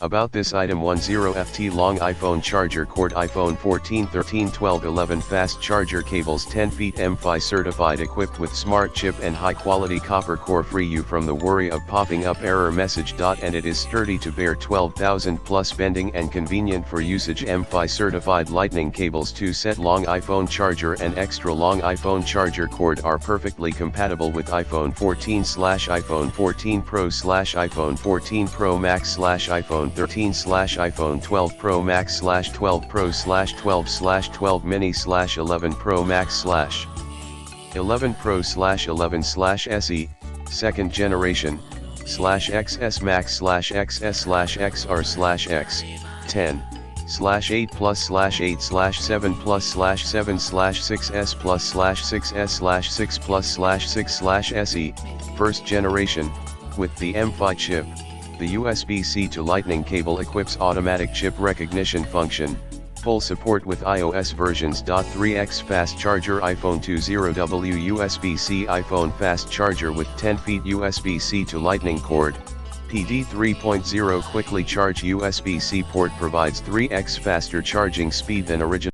About this item: 10FT long iPhone charger cord, iPhone 14, 13, 12, 11 fast charger cables, 10 feet, MFi certified, equipped with smart chip and high quality copper core, free you from the worry of popping up error message. And it is sturdy to bear 12,000 plus bending and convenient for usage. MFi certified lightning cables, 2 set long iPhone charger and extra long iPhone charger cord are perfectly compatible with iPhone 14 / iPhone 14 Pro / iPhone 14 Pro Max / iPhone 13 / iPhone 12 Pro Max / 12 Pro / 12 / 12 mini / 11 Pro Max / 11 Pro / 11 / SE, second generation, /XS Max / XS / XR / X, 10, /8 plus /8 /7 plus /7 /6S plus /6S /6 plus /6 SE, first generation, with the MFi chip. The USB-C to Lightning cable equips automatic chip recognition function, full support with iOS versions. 3x fast charger, iPhone 20W USB-C iPhone fast charger with 10 feet USB-C to Lightning cord, PD 3.0 quickly charge USB-C port, provides 3x faster charging speed than original